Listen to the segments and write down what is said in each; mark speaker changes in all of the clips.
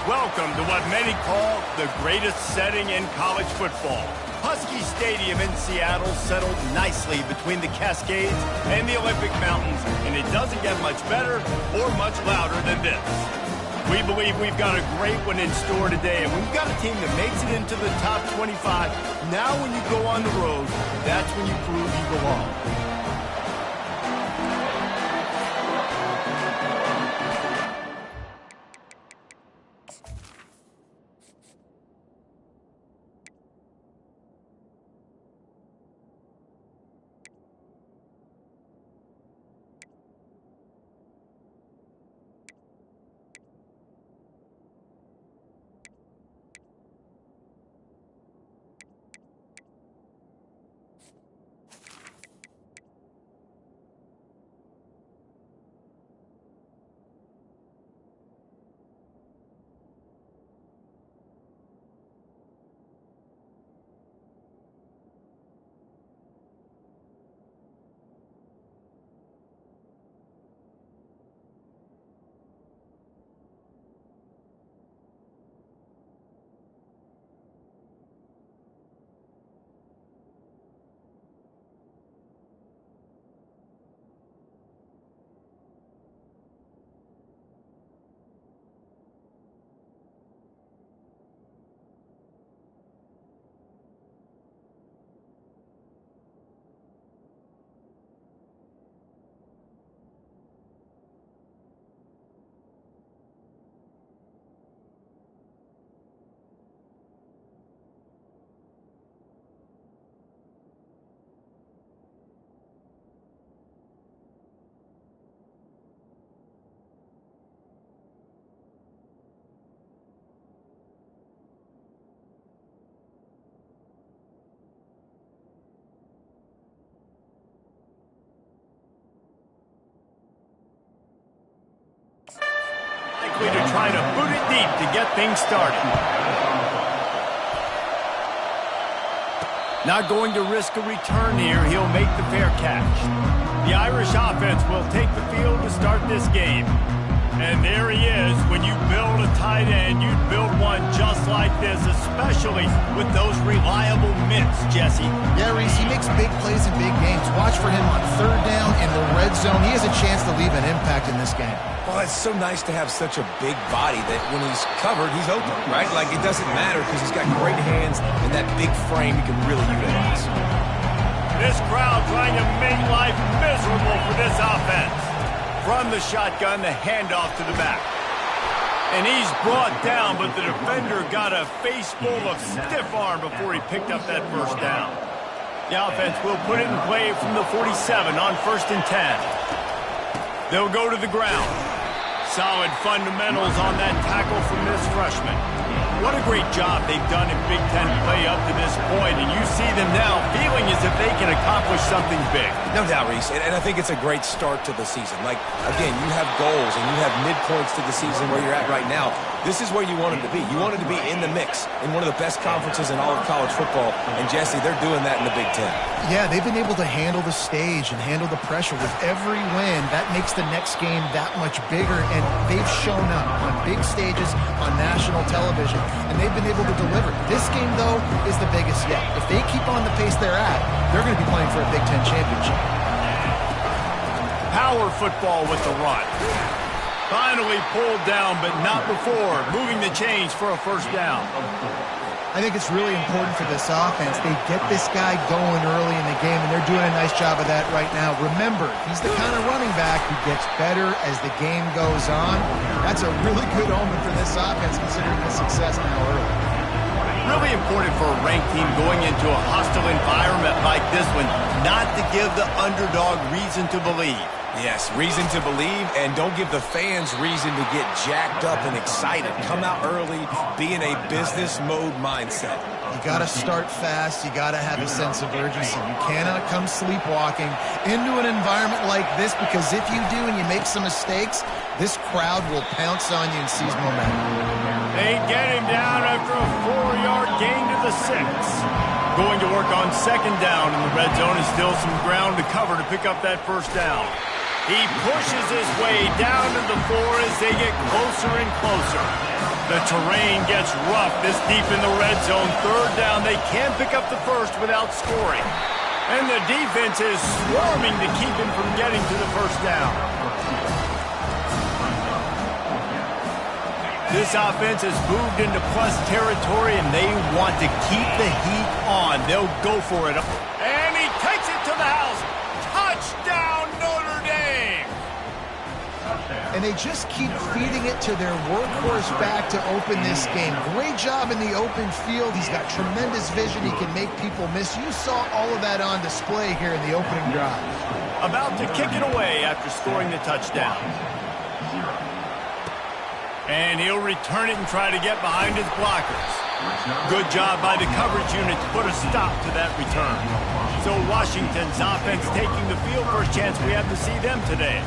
Speaker 1: Welcome to what many call the greatest setting in college football. Husky Stadium in Seattle settled nicely between the Cascades and the Olympic Mountains, and it doesn't get much better or much louder than this. We believe we've got a great one in store today, and we've got a team that makes it into the top 25. Now when you go on the road, that's when you prove you belong. To try to boot it deep to get things started. Not going to risk a return here. He'll make the fair catch. The Irish offense will take the field to start this game. And there he is. When you build a tight end, you build one just like this, especially with those reliable mitts, Jesse.
Speaker 2: Yeah, Reese, he makes big plays in big games. Watch for him on third down in the red zone. He has a chance to leave an impact in this game.
Speaker 3: Well, it's so nice to have such a big body that when he's covered, he's open, right? Like, it doesn't matter because he's got great hands and that big frame he can really utilize.
Speaker 1: This crowd trying to make life miserable for this offense. From the shotgun, the handoff to the back. And he's brought down, but the defender got a face full of stiff arm before he picked up that first down. The offense will put it in play from the 47 on 1st and 10. They'll go to the ground. Solid fundamentals on that tackle from this freshman. What a great job they've done in Big Ten play up to this point, and you see them now feeling as if they can accomplish something big.
Speaker 3: No doubt, Reese, and I think it's a great start to the season. Like, again, you have goals and you have midpoints to the season where you're at right now. This is where you wanted to be. You wanted to be in the mix in one of the best conferences in all of college football, and Jesse, they're doing that in the Big Ten.
Speaker 2: Yeah, they've been able to handle the stage and handle the pressure with every win. That makes the next game that much bigger, and they've shown up on big stages on national television, and they've been able to deliver. This game, though, is the biggest yet. If they keep on the pace they're at, they're going to be playing for a Big Ten championship.
Speaker 1: Power football with the run. Finally pulled down, but not before moving the chains for a first down.
Speaker 2: I think it's really important for this offense. They get this guy going early in the game, and they're doing a nice job of that right now. Remember, he's the kind of running back who gets better as the game goes on. That's a really good omen for this offense, considering the success now early.
Speaker 1: Really important for a ranked team going into a hostile environment like this one, not to give the underdog reason to believe.
Speaker 3: Yes, reason to believe, and don't give the fans reason to get jacked up and excited. Come out early, be in a business mode mindset.
Speaker 2: You got to start fast. You got to have a sense of urgency. You cannot come sleepwalking into an environment like this, because if you do and you make some mistakes, this crowd will pounce on you and seize momentum.
Speaker 1: They get him down after a 4-yard gain to the 6. Going to work on second down in the red zone, and still some ground to cover to pick up that first down. He pushes his way down to the 4 as they get closer and closer. The terrain gets rough this deep in the red zone. Third down, they can't pick up the first without scoring. And the defense is swarming to keep him from getting to the first down. This offense has moved into plus territory, and they want to keep the heat on. They'll go for it. And he takes it to the house. Touchdown, Notre Dame!
Speaker 2: And they just keep feeding it to their workhorse back to open this game. Great job in the open field. He's got tremendous vision. He can make people miss. You saw all of that on display here in the opening drive.
Speaker 1: About to kick it away after scoring the touchdown. And he'll return it and try to get behind his blockers. Good job by the coverage unit to put a stop to that return. So Washington's offense taking the field. First chance we have to see them today.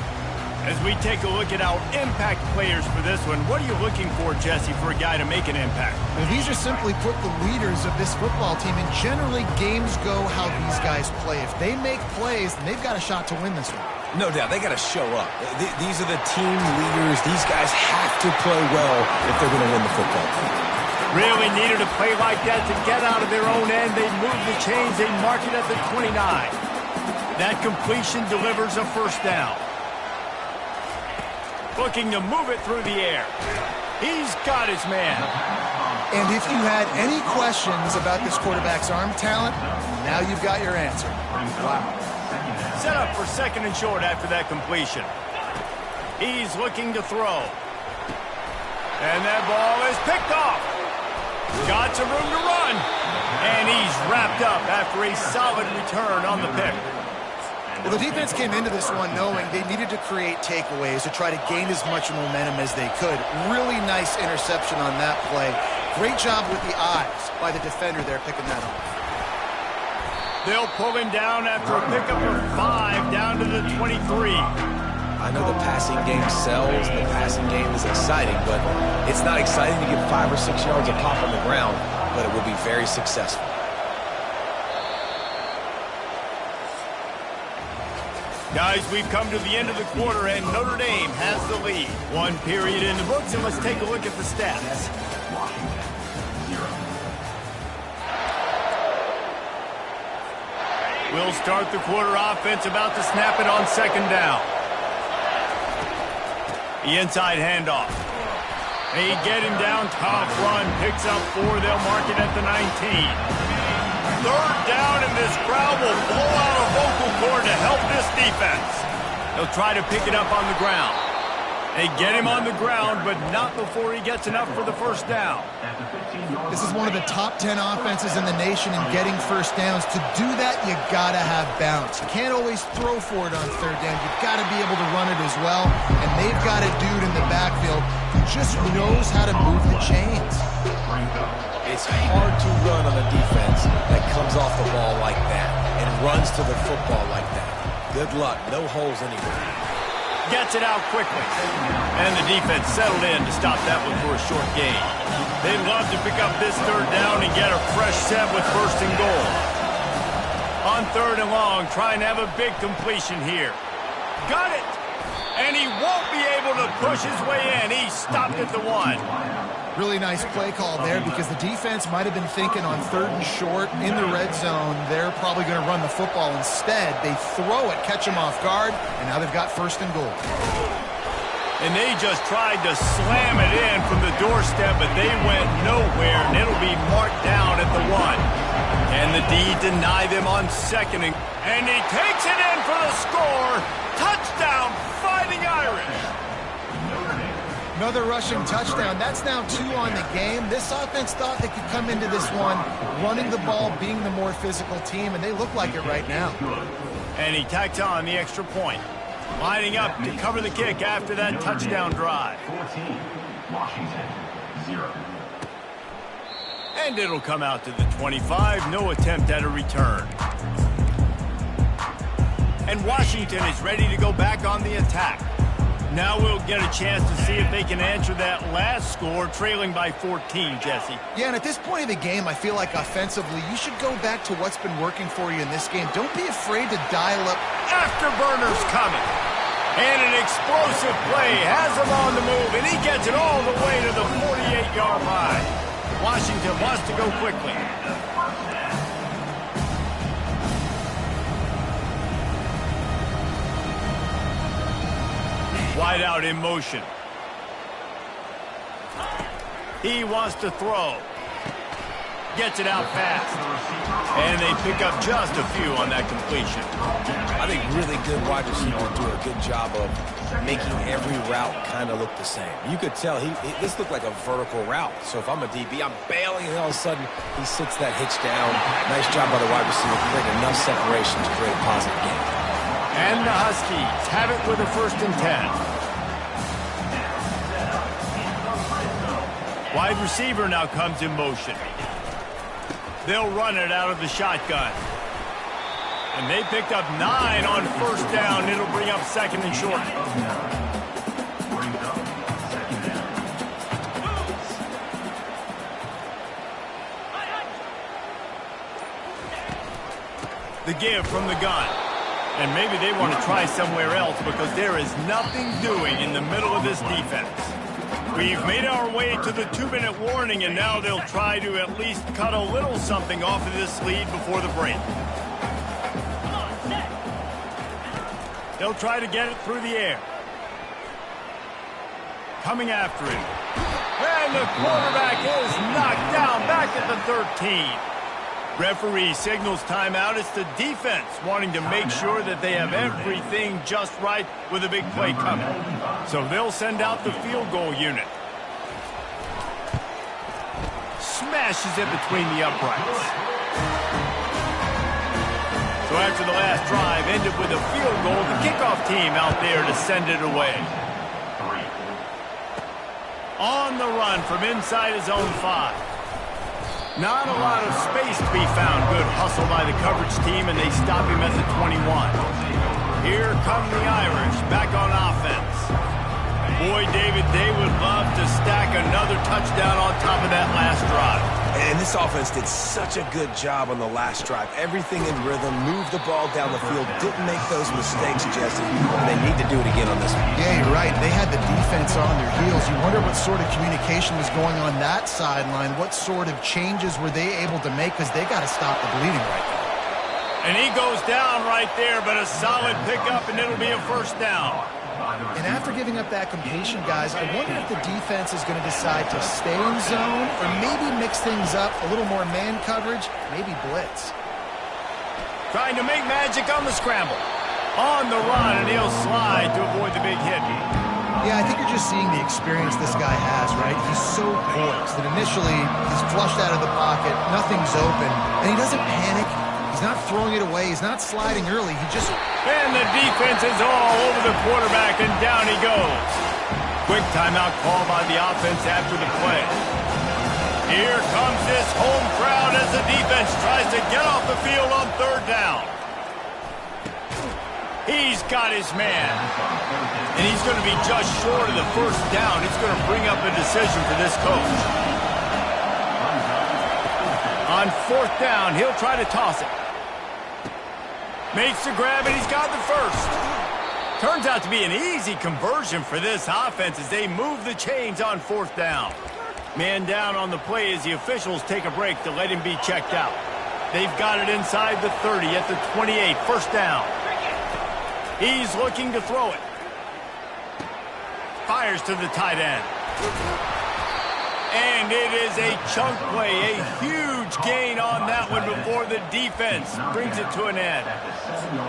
Speaker 1: As we take a look at our impact players for this one, what are you looking for, Jesse, for a guy to make an impact?
Speaker 2: Well, these are simply put the leaders of this football team, and generally games go how these guys play. If they make plays, then they've got a shot to win this one.
Speaker 3: No doubt, they got to show up. These are the team leaders. These guys have to play well if they're going to win the football game.
Speaker 1: Really needed a play like that to get out of their own end. They move the chains. They mark it at the 29. That completion delivers a first down. Looking to move it through the air. He's got his man.
Speaker 2: And if you had any questions about this quarterback's arm talent, now you've got your answer. Wow.
Speaker 1: Set up for second and short after that completion. He's looking to throw. And that ball is picked off. Got some room to run. And he's wrapped up after a solid return on the pick.
Speaker 2: Well, the defense came into this one knowing they needed to create takeaways to try to gain as much momentum as they could. Really nice interception on that play. Great job with the eyes by the defender there picking that up.
Speaker 1: They'll pull him down after a pickup of 5 down to the 23.
Speaker 3: I know the passing game sells, the passing game is exciting, but it's not exciting to get 5 or 6 yards of pop on the ground, but it will be very successful.
Speaker 1: Guys, we've come to the end of the quarter, and Notre Dame has the lead. 1 period in the books, and let's take a look at the stats. We'll start the quarter offense about to snap it on second down. The inside handoff. They get him down, top run, picks up 4. They'll mark it at the 19. Third down, and this crowd will blow out a vocal cord to help this defense. They'll try to pick it up on the ground. They get him on the ground, but not before he gets enough for the first down.
Speaker 2: This is one of the top 10 offenses in the nation in getting first downs. To do that, you gotta have balance. You can't always throw for it on third down. You've got to be able to run it as well. And they've got a dude in the backfield who just knows how to move the chains.
Speaker 3: It's hard to run on a defense that comes off the ball like that and runs to the football like that. Good luck. No holes anywhere.
Speaker 1: Gets it out quickly. And the defense settled in to stop that one for a short gain. They love to pick up this third down and get a fresh set with first and goal. On third and long, trying to have a big completion here. Got it! And he won't be able to push his way in. He stopped at the 1.
Speaker 2: Really nice play call there because the defense might have been thinking on third and short in the red zone, they're probably going to run the football. Instead, they throw it, catch him off guard, and now they've got first and goal.
Speaker 1: And they just tried to slam it in from the doorstep, but they went nowhere, and it'll be marked down at the 1. And the D deny them on second, and he takes it in for the score. Touchdown, Fighting Irish.
Speaker 2: Another rushing touchdown. That's now 2 on the game. This offense thought they could come into this one running the ball, being the more physical team, and they look like it right now.
Speaker 1: And he tacks on the extra point. Lining up to cover the kick after that touchdown drive.
Speaker 4: 14, Washington, 0.
Speaker 1: And it'll come out to the 25. No attempt at a return. And Washington is ready to go back on the attack. Now we'll get a chance to see if they can answer that last score, trailing by 14, Jesse.
Speaker 2: Yeah, and at this point of the game, I feel like offensively, you should go back to what's been working for you in this game. Don't be afraid to dial up.
Speaker 1: Afterburner's coming. And an explosive play has him on the move, and he gets it all the way to the 48-yard line. Washington wants to go quickly. Wide out in motion. He wants to throw. Gets it out fast. And they pick up just a few on that completion.
Speaker 3: I think really good wide receivers do a good job of making every route kind of look the same. You could tell this looked like a vertical route. So if I'm a DB, I'm bailing, and all of a sudden he sits that hitch down. Nice job by the wide receiver, create enough separation to create a positive game.
Speaker 1: And the Huskies have it with a 1st and 10. Wide receiver now comes in motion. They'll run it out of the shotgun. And they picked up 9 on 1st down. It'll bring up 2nd and short. The give from the gun. And maybe they want to try somewhere else because there is nothing doing in the middle of this defense. We've made our way to the 2-minute warning, and now they'll try to at least cut a little something off of this lead before the break. They'll try to get it through the air. Coming after him. And the quarterback is knocked down back at the 13. Referee signals timeout. It's the defense wanting to make sure that they have everything just right with a big play coming. So they'll send out the field goal unit. Smashes it between the uprights. So after the last drive ended with a field goal, the kickoff team out there to send it away. On the run from inside his own 5. Not a lot of space to be found. Good hustle by the coverage team, and they stop him at the 21. Here come the Irish back on offense. Boy, David, they would love to stack another touchdown on top of that last drive.
Speaker 3: And this offense did such a good job on the last drive. Everything in rhythm, moved the ball down the field, didn't make those mistakes, Jesse. And they need to do it again on this one.
Speaker 2: Yeah, you're right. They had the defense on their heels. You wonder what sort of communication was going on that sideline. What sort of changes were they able to make? Because they got to stop the bleeding right now.
Speaker 1: And he goes down right there, but a solid pickup, and it'll be a 1st down.
Speaker 2: And after giving up that completion, guys, I wonder if the defense is going to decide to stay in zone or maybe mix things up, a little more man coverage, maybe blitz.
Speaker 1: Trying to make magic on the scramble. On the run, and he'll slide to avoid the big hit.
Speaker 2: Yeah, I think you're just seeing the experience this guy has, right? He's so poised that initially he's flushed out of the pocket, nothing's open, and he doesn't panic. He's not throwing it away. He's not sliding early. He just...
Speaker 1: And the defense is all over the quarterback, and down he goes. Quick timeout call by the offense after the play. Here comes this home crowd as the defense tries to get off the field on 3rd down. He's got his man. And he's going to be just short of the 1st down. It's going to bring up a decision for this coach. On 4th down, he'll try to toss it. Makes the grab, and he's got the 1st. Turns out to be an easy conversion for this offense as they move the chains on 4th down. Man down on the play as the officials take a break to let him be checked out. They've got it inside the 30 at the 28, 1st down. He's looking to throw it. Fires to the tight end. And it is a chunk play, a huge gain on that one before the defense brings it to an end.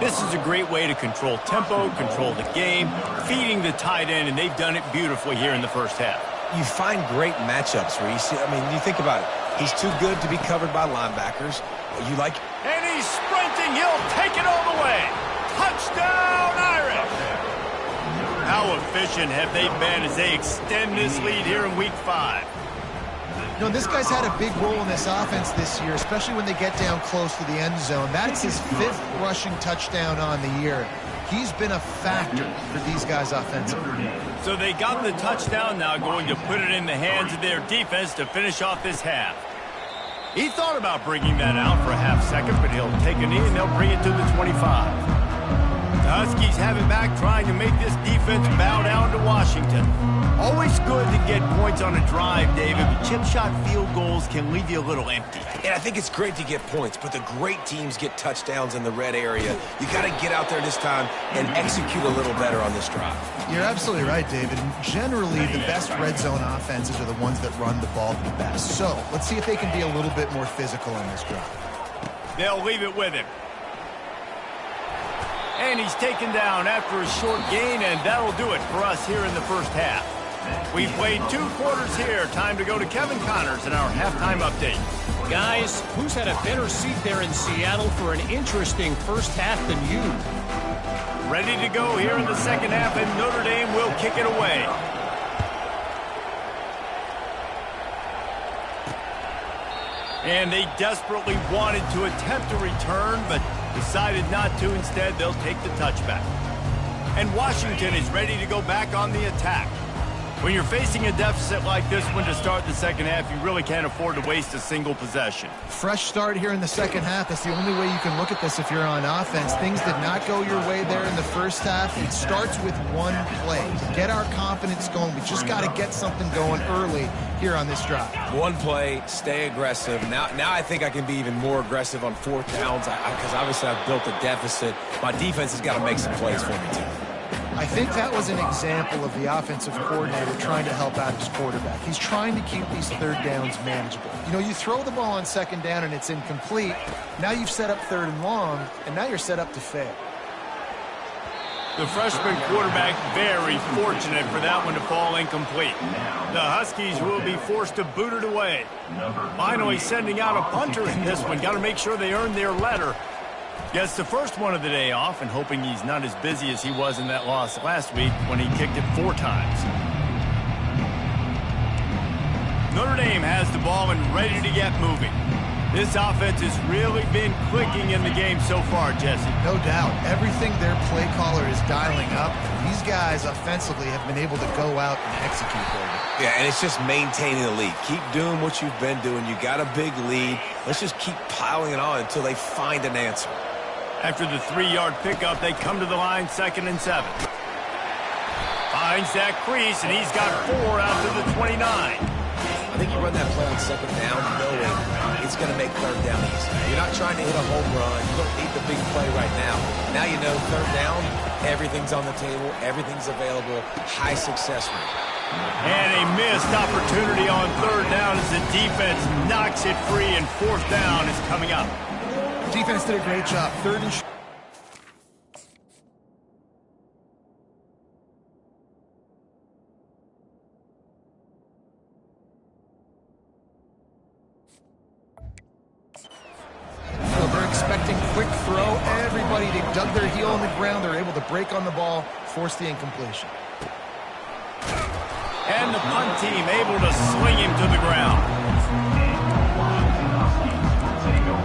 Speaker 1: This is a great way to control tempo, control the game, feeding the tight end, and they've done it beautifully here in the 1st half.
Speaker 3: You find great matchups where you see, you think about it. He's too good to be covered by linebackers. You like...
Speaker 1: And he's sprinting. He'll take it all the way. Touchdown, Irish! How efficient have they been as they extend this lead here in Week 5?
Speaker 2: You know, this guy's had a big role in this offense this year, especially when they get down close to the end zone. That's his 5th rushing touchdown on the year. He's been a factor for these guys offensively.
Speaker 1: So they got the touchdown now, going to put it in the hands of their defense to finish off this half. He thought about bringing that out for a half second, but he'll take a knee and they'll bring it to the 25. Huskies have it back, trying to make this defense bow down to Washington. Always good to get points on a drive, David, but chip shot field goals can leave you a little empty.
Speaker 3: And I think it's great to get points, but the great teams get touchdowns in the red area. You got to get out there this time and execute a little better on this drive.
Speaker 2: You're absolutely right, David. Generally, the best red zone offenses are the ones that run the ball the best. So let's see if they can be a little bit more physical on this drive.
Speaker 1: They'll leave it with him. And he's taken down after a short gain, and that'll do it for us here in the first half. We've played 2 quarters here. Time to go to Kevin Connors in our halftime update.
Speaker 5: Guys, who's had a better seat there in Seattle for an interesting first half than you?
Speaker 1: Ready to go here in the second half, and Notre Dame will kick it away. And they desperately wanted to attempt a return, but decided not to. Instead, they'll take the touchback. And Washington is ready to go back on the attack. When you're facing a deficit like this one to start the second half, you really can't afford to waste a single possession.
Speaker 2: Fresh start here in the second half. That's the only way you can look at this if you're on offense. Things did not go your way there in the first half. It starts with one play. Get our confidence going. We just got to get something going early here on this drive.
Speaker 3: One play, stay aggressive. Now I think I can be even more aggressive on 4th downs because obviously I've built a deficit. My defense has got to make some plays for me too.
Speaker 2: I think that was an example of the offensive coordinator trying to help out his quarterback. He's trying to keep these 3rd downs manageable. You know, you throw the ball on 2nd down and it's incomplete. Now you've set up 3rd and long, and now you're set up to fail.
Speaker 1: The freshman quarterback very fortunate for that one to fall incomplete. The Huskies will be forced to boot it away. Finally sending out a punter in this one. Got to make sure they earn their letter. Gets the first one of the day off, and hoping he's not as busy as he was in that loss last week when he kicked it 4 times. Notre Dame has the ball and ready to get moving. This offense has really been clicking in the game so far, Jesse.
Speaker 2: No doubt. Everything their play caller is dialing up, these guys offensively have been able to go out and execute, David.
Speaker 3: Yeah, and it's just maintaining the lead. Keep doing what you've been doing. You got a big lead. Let's just keep piling it on until they find an answer.
Speaker 1: After the 3-yard pickup, they come to the line, 2nd and 7. Finds that crease, and he's got 4 out to the 29.
Speaker 3: I think you run that play on 2nd down knowing it's going to make 3rd down easy. You're not trying to hit a home run. You don't need the big play right now. Now you know 3rd down, everything's on the table, everything's available, high success rate.
Speaker 1: And a missed opportunity on 3rd down as the defense knocks it free, and 4th down is coming up.
Speaker 2: Defense did a great job. 3rd and they're expecting quick throw. Everybody, they dug their heel on the ground. They're able to break on the ball, force the incompletion.
Speaker 1: And the punt team able to sling him to the ground.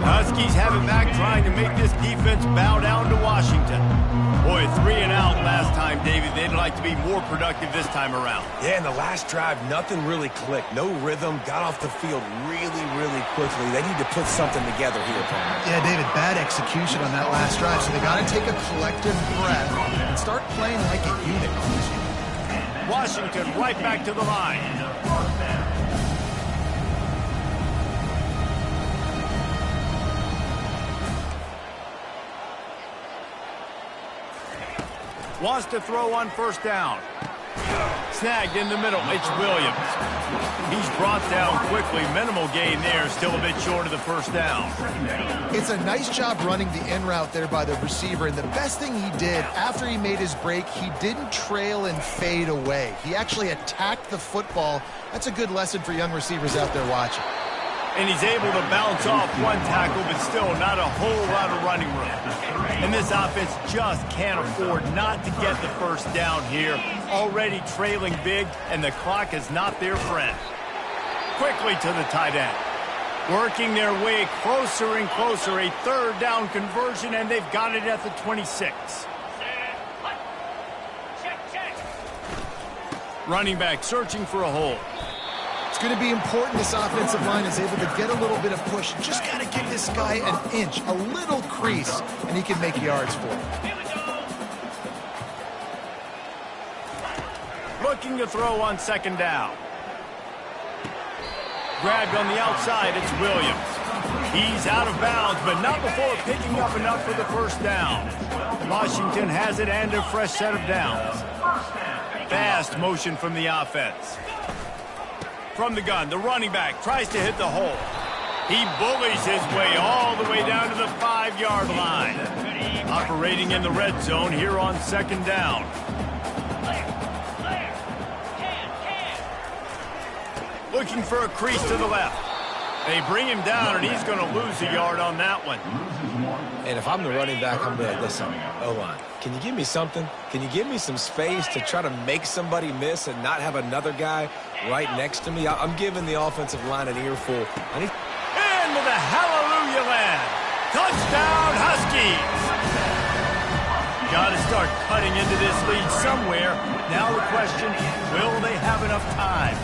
Speaker 1: Huskies have it back, trying to make this defense bow down to Washington. Boy, 3 and out last time, David. They'd like to be more productive this time around.
Speaker 3: Yeah, in the last drive, nothing really clicked. No rhythm, got off the field really, really quickly. They need to put something together here, Palmer.
Speaker 2: Yeah, David, bad execution on that last drive, so they got to take a collective breath and start playing like a unit on this one.
Speaker 1: Washington right back to the line. Wants to throw on 1st down. Snagged in the middle. It's Williams. He's brought down quickly. Minimal gain there. Still a bit short of the 1st down.
Speaker 2: It's a nice job running the in route there by the receiver. And the best thing he did after he made his break, he didn't trail and fade away. He actually attacked the football. That's a good lesson for young receivers out there watching.
Speaker 1: And he's able to bounce off 1 tackle, but still not a whole lot of running room. And this offense just can't afford not to get the 1st down here. Already trailing big, and the clock is not their friend. Quickly to the tight end. Working their way closer and closer. A 3rd down conversion, and they've got it at the 26. Running back searching for a hole.
Speaker 2: It's going to be important this offensive line is able to get a little bit of push. Just got to give this guy an inch, a little crease, and he can make yards for it.
Speaker 1: looking to throw on second down. Grabbed on the outside, it's Williams. He's out of bounds, but not before picking up enough for the first down. Washington has it and a fresh set of downs. Fast motion from the offense. From the gun, the running back tries to hit the hole. He bullies his way all the way down to the 5-yard line. Operating in the red zone here on second down. Looking for a crease to the left. They bring him down, and he's going to lose a yard on that one.
Speaker 3: And if I'm the running back, I'm going to listen. O-line, can you give me something? Can you give me some space to try to make somebody miss and not have another guy right next to me? I'm giving the offensive line an earful.
Speaker 1: Into the hallelujah land. Touchdown, Huskies. Got to start cutting into this lead somewhere. Now the question, will they have enough time?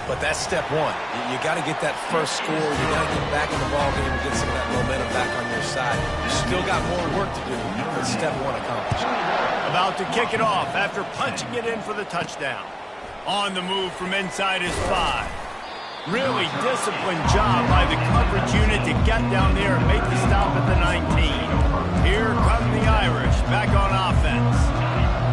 Speaker 3: But that's step one. You got to get that first score. You got to get back in the ballgame and get some of that momentum back on your side. You still got more work to do, but step one accomplished.
Speaker 1: About to kick it off after punching it in for the touchdown. On the move from inside his 5. Really disciplined job by the coverage unit to get down there and make the stop at the 19. Here come the Irish back on offense.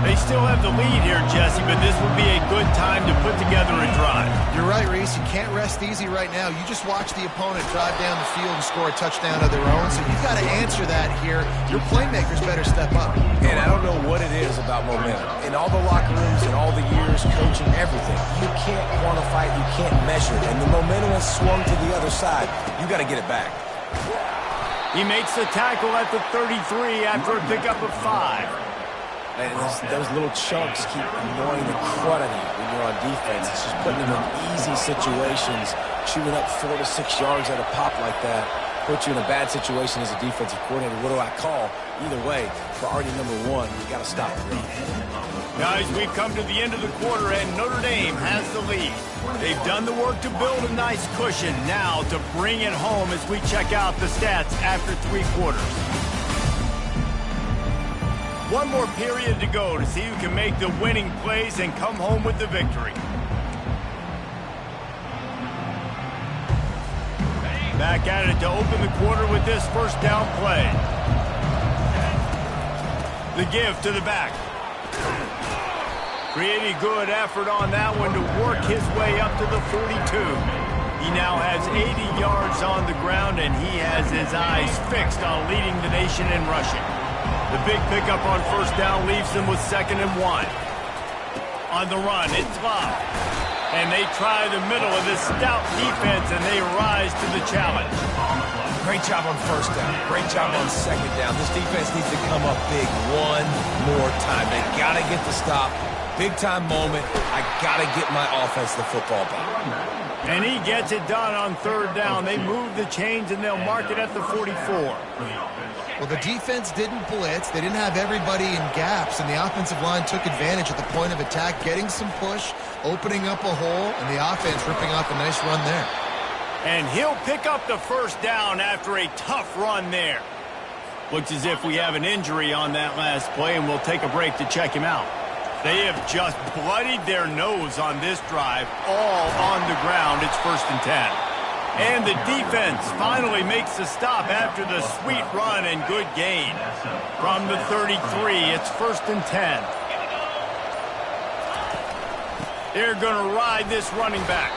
Speaker 1: They still have the lead here, Jesse, but this would be a good time to put together a drive.
Speaker 2: You're right, Reese. You can't rest easy right now. You just watch the opponent drive down the field and score a touchdown of their own, so you've got to answer that here. Your playmakers better step up.
Speaker 3: And I don't know what it is about momentum. In all the locker rooms, in all the years, coaching, everything, you can't quantify it, you can't measure it. And the momentum has swung to the other side. You got to get it back.
Speaker 1: He makes the tackle at the 33 after a pickup of 5.
Speaker 3: And those little chunks keep annoying the crud out of you when you're on defense. It's just putting them in easy situations, chewing up 4 to 6 yards at a pop like that. Put you in a bad situation as a defensive coordinator. What do I call? Either way, priority number one, you got to stop the run.
Speaker 1: Guys, we've come to the end of the quarter, and Notre Dame has the lead. They've done the work to build a nice cushion. Now to bring it home as we check out the stats after 3 quarters. One more period to go to see who can make the winning plays and come home with the victory. Back at it to open the quarter with this first down play. The give to the back. Pretty good effort on that one to work his way up to the 42. He now has 80 yards on the ground, and he has his eyes fixed on leading the nation in rushing. The big pickup on first down leaves them with 2nd and 1. On the run, it's Love. And they try the middle of this stout defense, and they rise to the challenge.
Speaker 3: Great job on first down. Great job on second down. This defense needs to come up big one more time. They got to get the stop. Big-time moment. I got to get my offense the football back.
Speaker 1: And he gets it done on 3rd down. They move the chains, and they'll mark it at the 44.
Speaker 2: Well, the defense didn't blitz. They didn't have everybody in gaps, and the offensive line took advantage at the point of attack, getting some push, opening up a hole, and the offense ripping off a nice run there.
Speaker 1: And he'll pick up the first down after a tough run there. Looks as if we have an injury on that last play, and we'll take a break to check him out. They have just bloodied their nose on this drive, all on the ground. It's 1st and 10. And the defense finally makes the stop after the sweet run and good gain. From the 33, it's 1st and 10. They're going to ride this running back.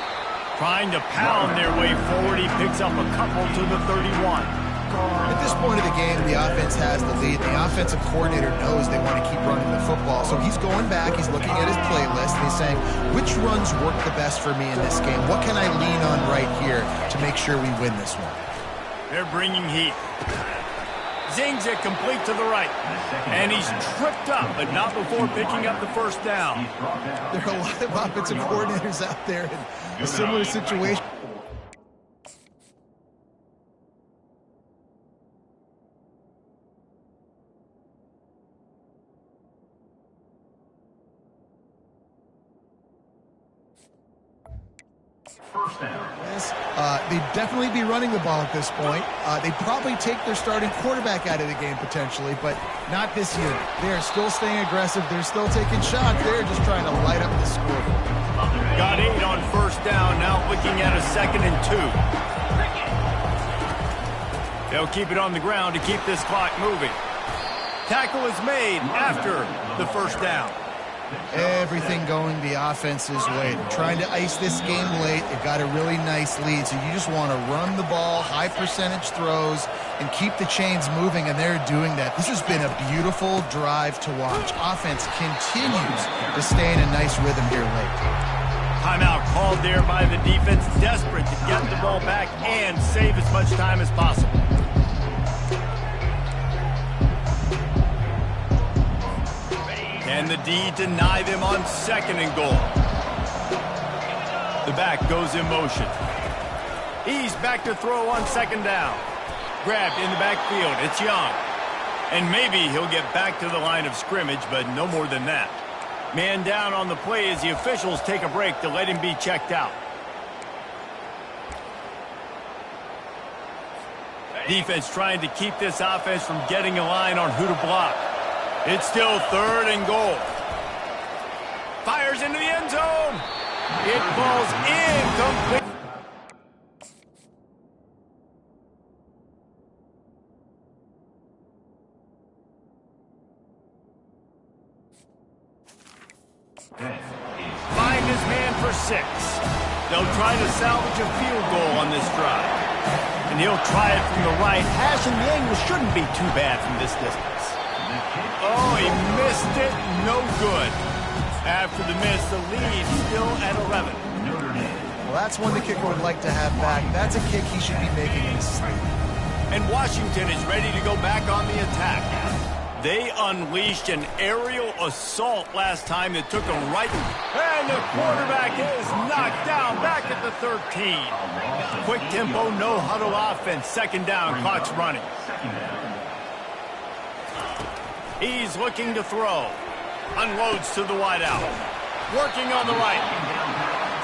Speaker 1: Trying to pound their way forward, he picks up a couple to the 31.
Speaker 2: At this point of the game, the offense has the lead. The offensive coordinator knows they want to keep running the football. So he's going back, he's looking at his playlist, and he's saying, which runs work the best for me in this game? What can I lean on right here to make sure we win this one?
Speaker 1: They're bringing heat. Zings it complete to the right. And he's tripped up, but not before picking up the first down.
Speaker 2: There are a lot of offensive coordinators out there in a similar situation.
Speaker 4: First down.
Speaker 2: Yes, they'd definitely be running the ball at this point. They'd probably take their starting quarterback out of the game potentially, but not this unit. They're still staying aggressive. They're still taking shots. They're just trying to light up the scoreboard.
Speaker 1: Got 8 on first down, now looking at a 2nd and 2. They'll keep it on the ground to keep this clock moving. Tackle is made after the first down.
Speaker 2: Everything going the offense's way. They're trying to ice this game late. They've got a really nice lead, so you just want to run the ball, high percentage throws, and keep the chains moving, and they're doing that. This has been a beautiful drive to watch. Offense continues to stay in a nice rhythm here late.
Speaker 1: Timeout called there by the defense, desperate to get the ball back and save as much time as possible. Can the D deny them on 2nd and goal? The back goes in motion. He's back to throw on 2nd down. Grabbed in the backfield. It's Young. And maybe he'll get back to the line of scrimmage, but no more than that. Man down on the play as the officials take a break to let him be checked out. Defense trying to keep this offense from getting a line on who to block. It's still 3rd and goal. Fires into the end zone. It falls incomplete. Find his man for 6. They'll try to salvage a field goal on this drive. And he'll try it from the right hash, and the angle shouldn't be too bad from this distance. Oh, he missed it. No good. After the miss, the lead still at 11.
Speaker 2: Well, that's one the kicker would like to have back. That's a kick he should be making in his sleep.
Speaker 1: And Washington is ready to go back on the attack. They unleashed an aerial assault last time that took them right. And the quarterback is knocked down back at the 13. Quick tempo, no huddle offense. 2nd down, clock's running. He's looking to throw. Unloads to the wideout. Working on the right.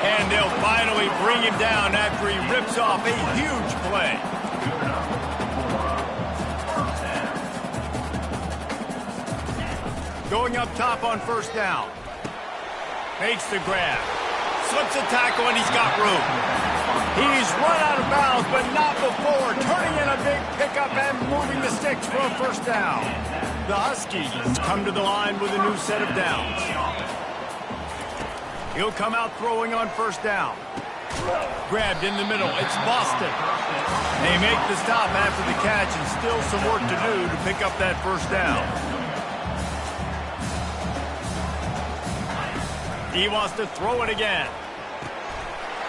Speaker 1: And they'll finally bring him down after he rips off a huge play. Going up top on 1st down. Makes the grab. Slips a tackle and he's got room. He's run out of bounds, but not before. Turning in a big pickup and moving the sticks for a 1st down. The Huskies come to the line with a new set of downs. He'll come out throwing on 1st down. Grabbed in the middle. It's Boston. They make the stop after the catch, and still some work to do to pick up that 1st down. He wants to throw it again.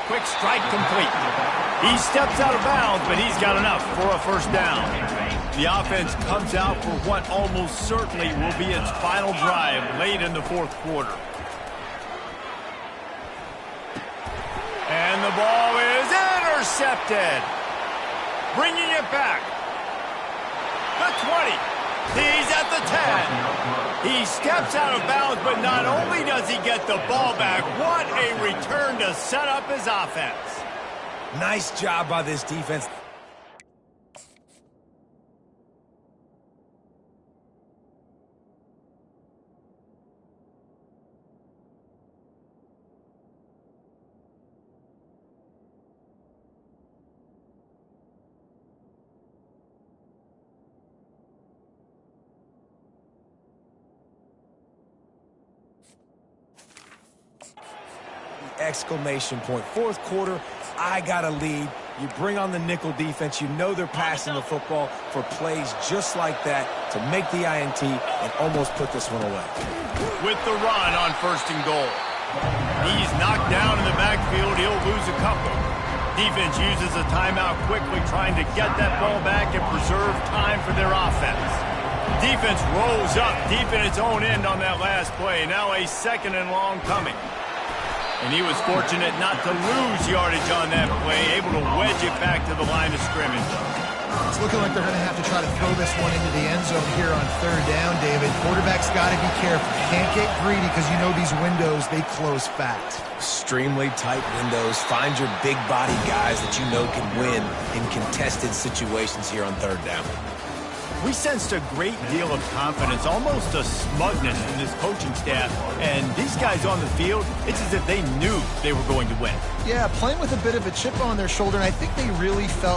Speaker 1: Quick strike complete. He steps out of bounds, but he's got enough for a 1st down. The offense comes out for what almost certainly will be its final drive late in the 4th quarter. And the ball is intercepted. Bringing it back. The 20. He's at the 10. He steps out of bounds, but not only does he get the ball back, what a return to set up his offense.
Speaker 3: Nice job by this defense. Exclamation point. 4th quarter, I got a lead. You bring on the nickel defense. You know they're passing the football for plays just like that to make the INT and almost put this one away.
Speaker 1: With the run on 1st and goal. He's knocked down in the backfield. He'll lose a couple. Defense uses a timeout quickly, trying to get that ball back and preserve time for their offense. Defense rolls up deep in its own end on that last play. Now a 2nd and long coming. And he was fortunate not to lose yardage on that play, able to wedge it back to the line of scrimmage.
Speaker 2: It's looking like they're going to have to try to throw this one into the end zone here on third down, David. Quarterback's got to be careful. Can't get greedy because you know these windows, they close fast.
Speaker 3: Extremely tight windows. Find your big body guys that you know can win in contested situations here on third down.
Speaker 1: We sensed a great deal of confidence, almost a smugness from this coaching staff. And these guys on the field, it's as if they knew they were going to win.
Speaker 2: Yeah, playing with a bit of a chip on their shoulder, and I think they really felt